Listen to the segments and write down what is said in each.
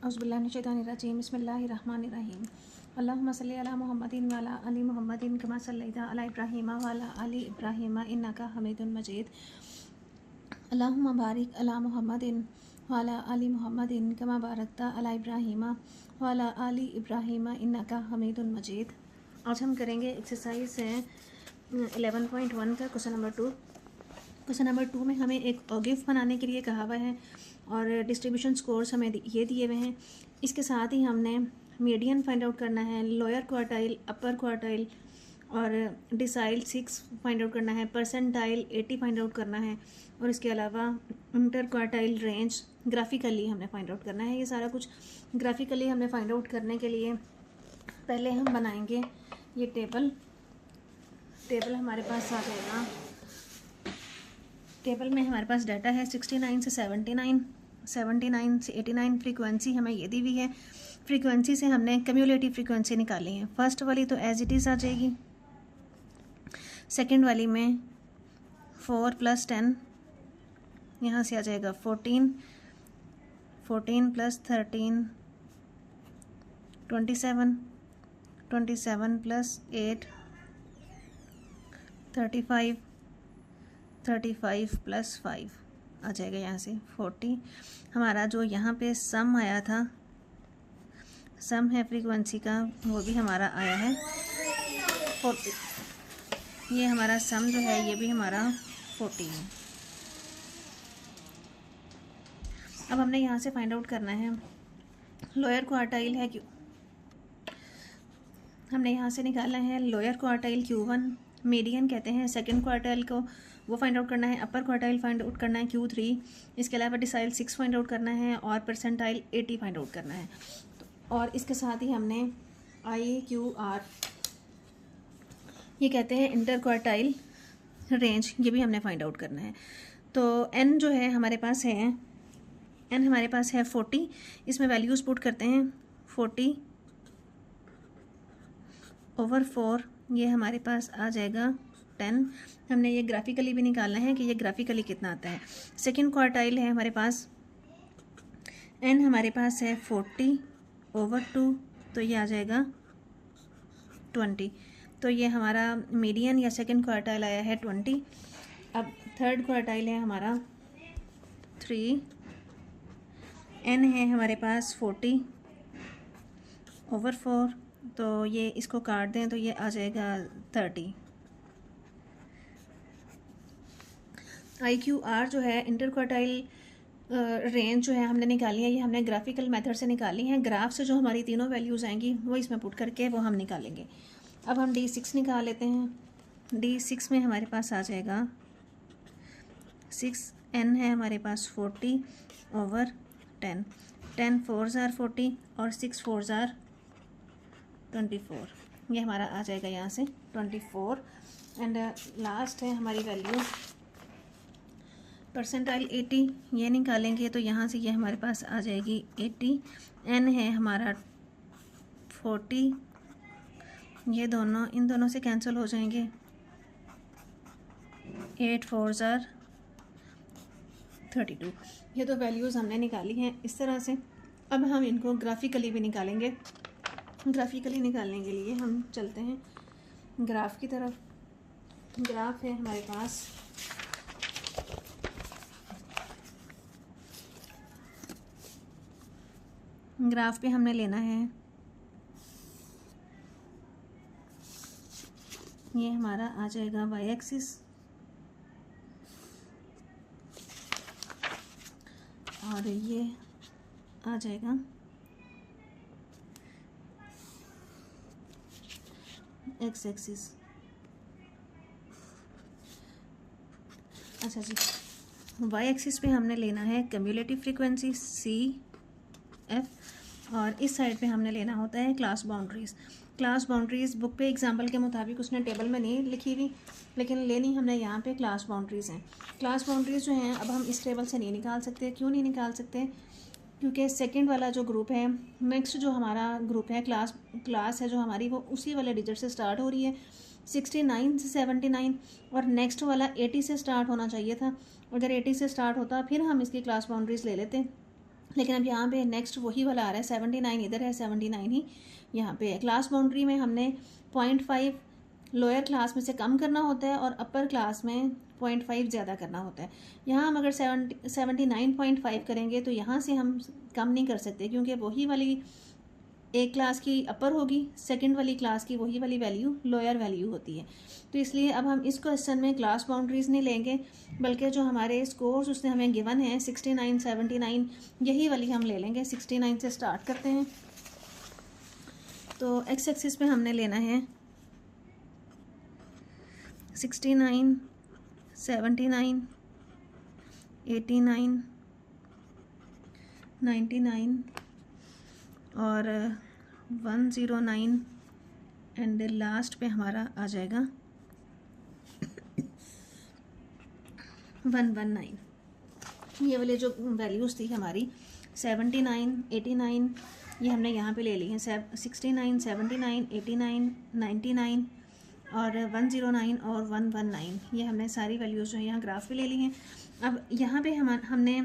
औज़ुबिल्लाहिमिनश्शैतानिर्रजीम बिस्मिल्लाहिर्रहमानिर्रहीम अल्लाहुम्मा सल्लि अला मुहम्मदिन व अला आलि मुहम्मदिन कमा सल्लैता अला इब्राहीम व अला आलि इब्राहीम इन्नका हमीदुम मजीद अल्लाहुम्मा बारिक अला मुहम्मदिन व अला आलि मुहम्मदिन कमा बारकता अला इब्राहीम व अला आलि इब्राहीम इन्नका हमीदुम मजीद। आज हम करेंगे एक्सरसाइज 11.1 का क्वेश्चन नंबर 2। क्वेश्चन नंबर 2 में हमें एक गिफ बनाने के लिए कहा हुआ है और डिस्ट्रीब्यूशन स्कोर्स हमें ये दिए हुए हैं। इसके साथ ही हमने मीडियन फाइंड आउट करना है, लोअर क्वार्टाइल, अपर क्वार्टाइल और डिसाइल 6 फाइंड आउट करना है, परसेंटाइल 80 फाइंड आउट करना है और इसके अलावा इंटर क्वार्टाइल रेंज ग्राफिकली हमने फाइंड आउट करना है। ये सारा कुछ ग्राफिकली हमने फाइंड आउट करने के लिए पहले हम बनाएंगे ये टेबल हमारे पास आ जाएगा। टेबल में हमारे पास डाटा है 69 से 79, 79 से 89। फ्रीक्वेंसी हमें ये दी हुई है। फ्रीक्वेंसी से हमने कम्युलेटिव फ्रीक्वेंसी निकाली है। फर्स्ट वाली तो एज इट इज़ आ जाएगी, सेकंड वाली में 4 + 10 यहाँ से आ जाएगा 14, 14 + 13 27, 27 + 8 35, 35 + 5 आ जाएगा यहाँ से 40। हमारा जो यहाँ पे सम आया था, सम है फ्रीक्वेंसी का, वो भी हमारा आया है 40। ये हमारा सम जो है ये भी हमारा 40 है। अब हमने यहाँ से फाइंड आउट करना है लोअर क्वार्टाइल है क्यों, हमने यहाँ से निकालना है लोअर क्वार्टाइल Q1, मीडियन कहते हैं सेकंड क्वार्टाइल को, वो फाइंड आउट करना है। अपर क्वार्टाइल फाइंड आउट करना है Q3। इसके अलावा डिसाइल 6 फाइंड आउट करना है और परसेंटाइल 80 फाइंड आउट करना है। और इसके साथ ही हमने IQR ये कहते हैं इंटर क्वार्टाइल रेंज, ये भी हमने फाइंड आउट करना है। तो N जो है हमारे पास है, N हमारे पास है 40। इसमें वैल्यूज़ पुट करते हैं 40/4, ये हमारे पास आ जाएगा 10। हमने ये ग्राफिकली भी निकालना है कि ये ग्राफिकली कितना आता है। सेकंड क्वार्टाइल है हमारे पास, N हमारे पास है 40/2, तो ये आ जाएगा 20। तो ये हमारा मीडियन या सेकंड क्वार्टाइल आया है 20। अब थर्ड क्वार्टाइल है हमारा 3, N है हमारे पास 40/4, तो ये इसको काट दें तो ये आ जाएगा 30। IQR जो है इंटर क्वार्टाइल रेंज जो है हमने निकाली है, ये हमने ग्राफिकल मेथड से निकाली है। ग्राफ से जो हमारी तीनों वैल्यूज़ आएंगी वो इसमें पुट करके वो हम निकालेंगे। अब हम D6 निकाल लेते हैं। D6 में हमारे पास आ जाएगा 6, N है हमारे पास 40/10, 10 4s are 40 और 6 4s are 24। ये हमारा आ जाएगा यहाँ से 24। एंड लास्ट है हमारी वैल्यू परसेंटाइल 80, ये निकालेंगे तो यहाँ से ये हमारे पास आ जाएगी 80। N है हमारा 40, ये दोनों इन दोनों से कैंसिल हो जाएंगे, 8 4s are 32। ये तो वैल्यूज़ हमने निकाली हैं इस तरह से। अब हम इनको ग्राफिकली भी निकालेंगे। ग्राफिकली निकालने के लिए हम चलते हैं ग्राफ की तरफ। ग्राफ है हमारे पास, ग्राफ पे हमने लेना है, ये हमारा आ जाएगा y एक्सिस और ये आ जाएगा x एक्सिस। अच्छा जी, y एक्सिस पे हमने लेना है कम्युलेटिव फ्रीक्वेंसी CF और इस साइड पे हमने लेना होता है class boundaries. Class boundaries book पे एग्जाम्पल के मुताबिक उसने टेबल में नहीं लिखी हुई, लेकिन लेनी हमने यहाँ पे क्लास बाउंड्रीज़ हैं। क्लास बाउंड्रीज़ जो हैं अब हम इस टेबल से नहीं निकाल सकते। क्यों नहीं निकाल सकते? क्योंकि सेकंड वाला जो ग्रुप है, नेक्स्ट जो हमारा ग्रुप है क्लास है जो हमारी, वो उसी वाले डिजिट से स्टार्ट हो रही है 69 से 79 और नेक्स्ट वाला 80 से स्टार्ट होना चाहिए था। अगर 80 से स्टार्ट होता फिर हम इसकी क्लास बाउंड्रीज़ ले लेते। लेकिन अब यहाँ पे नेक्स्ट वही वाला आ रहा है 79, इधर है 79 ही यहाँ पे है। क्लास बाउंड्री में हमने 0.5 लोअर क्लास में से कम करना होता है और अपर क्लास में 0.5 ज़्यादा करना होता है। यहाँ हम अगर 79.5 करेंगे तो यहाँ से हम कम नहीं कर सकते, क्योंकि वही वाली एक क्लास की अपर होगी, सेकंड वाली क्लास की वही वाली वैल्यू लोअर वैल्यू होती है। तो इसलिए अब हम इस क्वेश्चन में क्लास बाउंड्रीज नहीं लेंगे, बल्कि जो हमारे स्कोर्स उसने हमें गिवन है 69, 79, यही वाली हम ले लेंगे। 69 से स्टार्ट करते हैं। तो एक्स एक्सिस पे हमने लेना है 69, 79, 89, 99 और 109 एंड लास्ट पे हमारा आ जाएगा 119। ये वाले जो वैल्यूज़ थी हमारी 79, 89 ये हमने यहाँ पे ले ली हैं। 69, 79, 89, 99 और 109 और 119 ये हमने सारी वैल्यूज़ जो है यहाँ ग्राफ पे ले ली हैं। अब यहाँ पे हमने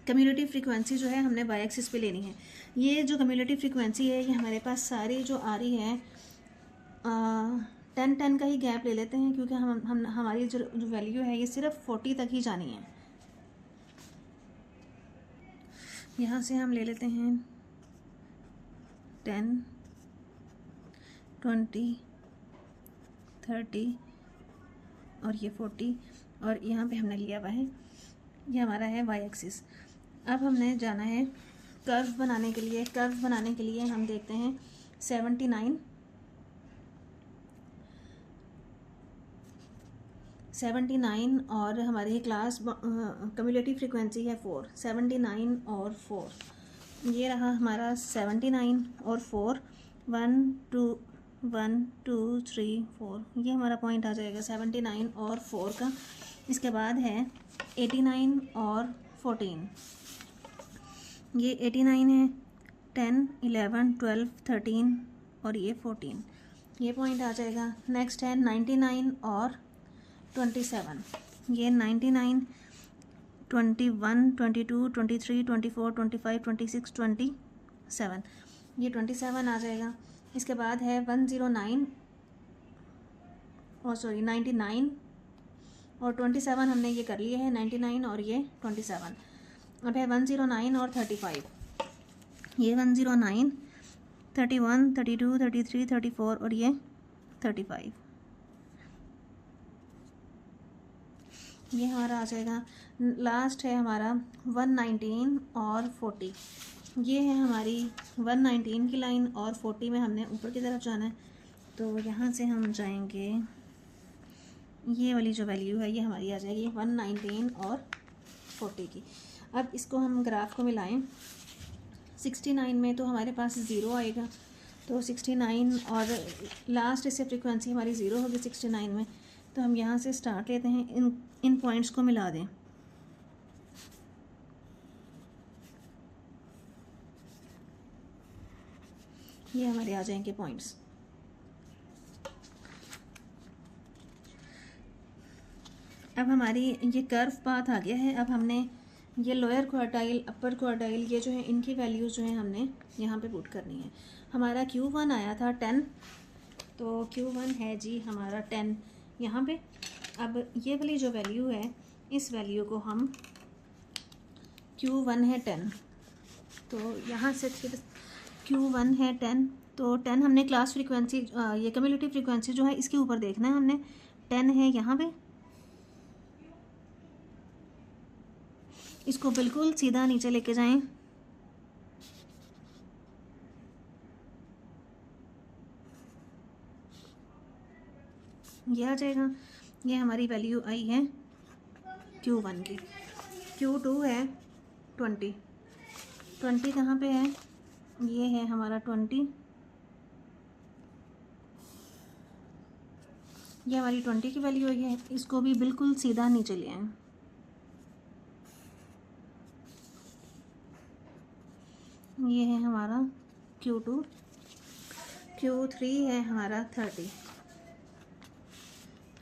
कम्युलेटिव फ्रीक्वेंसी जो है हमने वाई एक्सिस पे लेनी है। ये जो कम्युलेटिव फ्रीक्वेंसी है ये हमारे पास सारी जो आ रही है 10 का ही गैप ले लेते हैं, क्योंकि हम हमारी जो वैल्यू है ये सिर्फ 40 तक ही जानी है। यहाँ से हम ले लेते हैं 10, 20, 30 और ये 40 और यहाँ पे हमने लिया हुआ है ये हमारा है वाई एक्सिस। अब हमने जाना है कर्व बनाने के लिए। कर्व बनाने के लिए हम देखते हैं 79 और हमारी क्लास कम्युलेटिव फ्रीक्वेंसी है 4, 79 और 4 ये रहा हमारा 79 और 4, 1 2 1 2 3 4 ये हमारा पॉइंट आ जाएगा 79 और 4 का। इसके बाद है 89 और 14, ये 89 है, 10, 11, 12, 13 और ये 14 ये पॉइंट आ जाएगा। नेक्स्ट है 99 और 27, ये 99, 21, 22, 23, 24, 25, 26, 27 ये 27 आ जाएगा। इसके बाद है 109 और 99 और 27 हमने ये कर लिए है 99 और ये 27। अब है 109 और 35, ये 109, 31, 32, 33, 34 और ये 35 ये हमारा आ जाएगा। लास्ट है हमारा 119 और 40, ये है हमारी 119 की लाइन और 40 में हमने ऊपर की तरफ जाना है। तो यहाँ से हम जाएंगे, ये वाली जो वैल्यू है ये हमारी आ जाएगी 119 और 40 की। अब इसको हम ग्राफ को मिलाएं 69 में तो हमारे पास 0 आएगा, तो 69 और लास्ट इससे फ्रीक्वेंसी हमारी 0 होगी 69 में। तो हम यहाँ से स्टार्ट लेते हैं, इन पॉइंट्स को मिला दें। ये हमारे आ जाएंगे पॉइंट्स। अब हमारी ये कर्व पाथ आ गया है। अब हमने ये लोअर क्वार्टाइल अपर क्वार्टाइल ये जो है इनकी वैल्यूज़ जो है हमने यहाँ पे पुट करनी है। हमारा Q1 आया था 10, तो Q1 है जी हमारा 10 यहाँ पे। अब ये वाली जो वैल्यू है इस वैल्यू को हम Q1 है 10, तो यहाँ से फिर Q1 है 10, तो 10 हमने क्लास फ्रीक्वेंसी ये कम्युलेटिव फ्रीक्वेंसी जो है इसके ऊपर देखना है हमने। 10 है यहाँ पे, इसको बिल्कुल सीधा नीचे लेके जाएं। ये आ जाएगा, ये हमारी वैल्यू आई है Q1 की। Q2 है 20, 20 कहाँ पे है, ये है हमारा 20, ये हमारी 20 की वैल्यू है। इसको भी बिल्कुल सीधा नीचे ले आए। ये है हमारा Q2, Q3 है हमारा 30,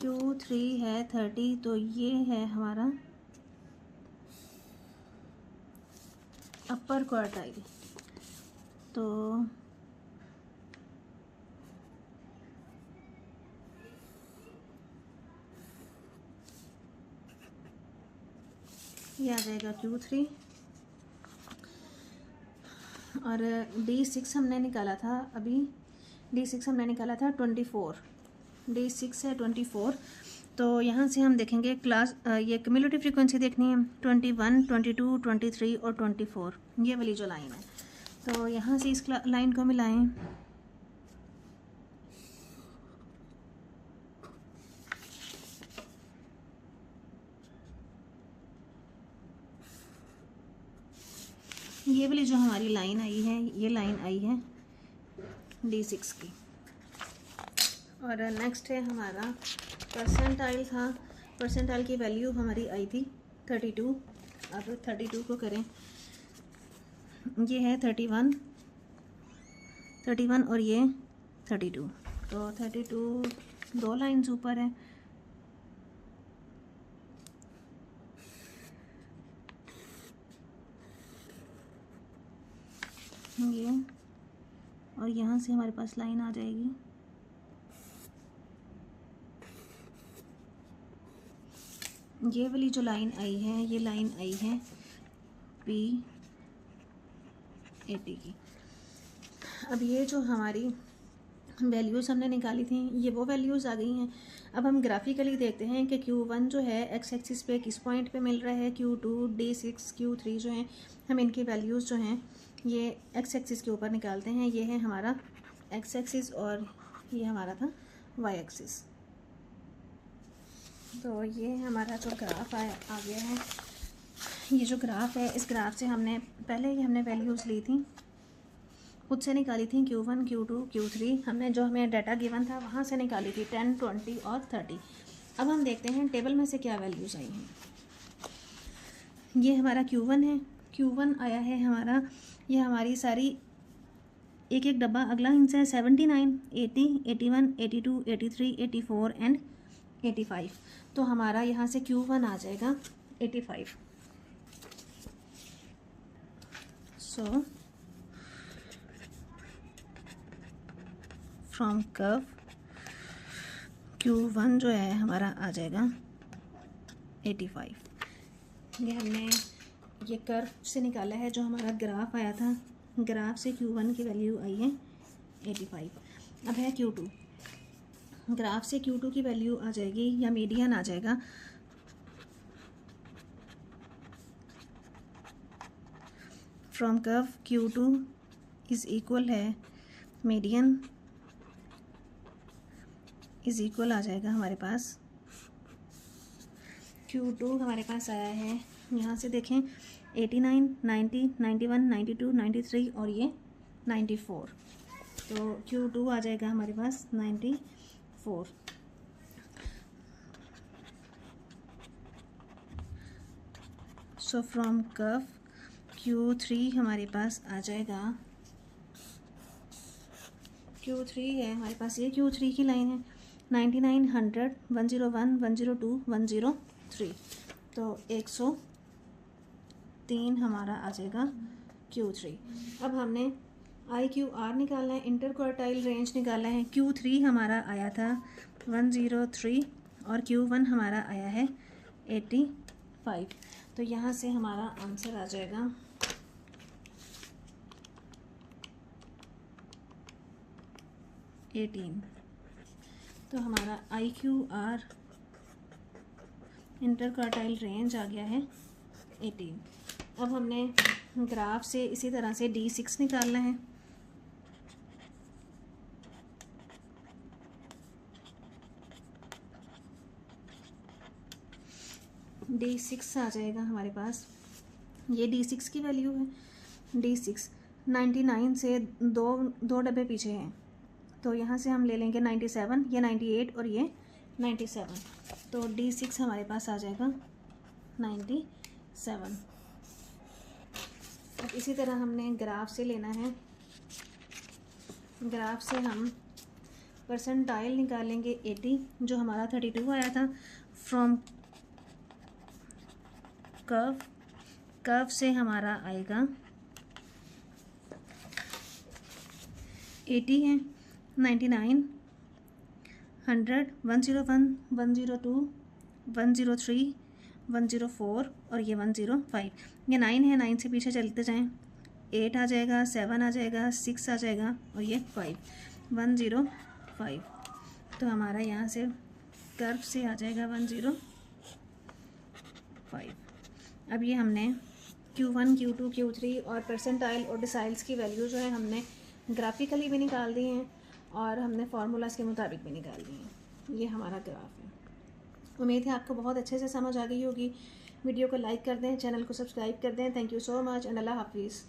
Q3 है 30, तो ये है हमारा अपर क्वार्टाइल। तो ये आ जाएगा Q3 और D6 हमने निकाला था अभी, D6 हमने निकाला था 24, D6 है 24। तो यहाँ से हम देखेंगे क्लास ये क्यूमुलेटिव फ्रीक्वेंसी देखनी है 21, 22, 23 और 24, ये वाली जो लाइन है। तो यहाँ से इस लाइन को मिलाएं, ये वाली जो हमारी लाइन आई है, ये लाइन आई है D6 की। और नेक्स्ट है हमारा परसेंटाइल था, परसेंटाइल की वैल्यू हमारी आई थी 32। अब 32 को करें, ये है 31 और ये 32। तो 32 दो लाइन्स ऊपर है, ये, और यहाँ से हमारे पास लाइन आ जाएगी ये वाली जो लाइन आई है, ये लाइन आई है P80 की। अब ये जो हमारी वैल्यूज़ हमने निकाली थी, ये वो वैल्यूज़ आ गई हैं। अब हम ग्राफिकली देखते हैं कि Q1 जो है एक्स एक्सिस पे किस पॉइंट पे मिल रहा है, Q2, D6, Q3 जो हैं, हम इनकी वैल्यूज़ जो हैं ये एक्स एक्सिस के ऊपर निकालते हैं। ये है हमारा एक्स एक्सिस और ये हमारा था वाई एक्सिस। तो ये हमारा जो ग्राफ आ गया है, ये जो ग्राफ है, इस ग्राफ से हमने पहले ही हमने वैल्यूज़ ली थी, खुद से निकाली थी Q1, Q2, Q3, हमने जो हमें डाटा गिवन था वहाँ से निकाली थी 10, 20 और 30। अब हम देखते हैं टेबल में से क्या वैल्यूज़ आई हैं। ये हमारा Q1 है, Q1 आया है हमारा, ये हमारी सारी एक एक डब्बा अगला इनसे है 79, 80, 81, 82, 83, 84 एंड 85। तो हमारा यहाँ से Q1 आ जाएगा 85। सो फ्रॉम कर्व Q1 जो है हमारा आ जाएगा 85। ये हमने ये कर्व से निकाला है, जो हमारा ग्राफ आया था, ग्राफ से Q1 की वैल्यू आई है 85। अब है Q2, ग्राफ से Q2 की वैल्यू आ जाएगी या मीडियन आ जाएगा from curve Q2 is equal है मीडियन इज़ इक्वल आ जाएगा हमारे पास Q2 हमारे पास आया है, यहाँ से देखें 89, 90, 91, 92, 93 और ये 94। तो Q2 आ जाएगा हमारे पास 94। सो फ्रॉम कर्व Q3 हमारे पास आ जाएगा, Q3 है हमारे पास, ये Q3 की लाइन है 99, 100, 101, 102, 103। तो 103 हमारा आ जाएगा Q3। अब हमने IQR निकालना है, इंटर क्वार्टाइल रेंज निकालना है। Q3 हमारा आया था 103 और Q1 हमारा आया है 85। तो यहाँ से हमारा आंसर आ जाएगा 18। तो हमारा IQR इंटर क्वार्टाइल रेंज आ गया है 18। अब हमने ग्राफ से इसी तरह से D6 निकालना है। D6 आ जाएगा हमारे पास, ये D6 की वैल्यू है। D6 99 से दो डब्बे पीछे हैं, तो यहाँ से हम ले लेंगे 97, ये 98 और ये 97। तो D6 हमारे पास आ जाएगा 97। अब इसी तरह हमने ग्राफ से लेना है, ग्राफ से हम परसेंटाइल निकालेंगे 80, जो हमारा 32 आया था फ्रॉम कर्व से हमारा आएगा 80 है, 99, 100, 101, 102, 103, 104 और ये 105। ये 9 है, 9 से पीछे चलते जाएं, 8 आ जाएगा, 7 आ जाएगा, 6 आ जाएगा और ये 5, 105। तो हमारा यहाँ से कर्व से आ जाएगा 105। अब ये हमने Q1, Q2, Q3 और परसेंटाइल और डिसाइल्स की वैल्यू जो है हमने ग्राफिकली भी निकाल दी हैं और हमने फार्मूलाज के मुताबिक भी निकाल दी हैं। ये हमारा ग्राफ है। उम्मीद है आपको बहुत अच्छे से समझ आ गई होगी। वीडियो को लाइक कर दें, चैनल को सब्सक्राइब कर दें। Thank you so much and अल्लाह हाफिज़।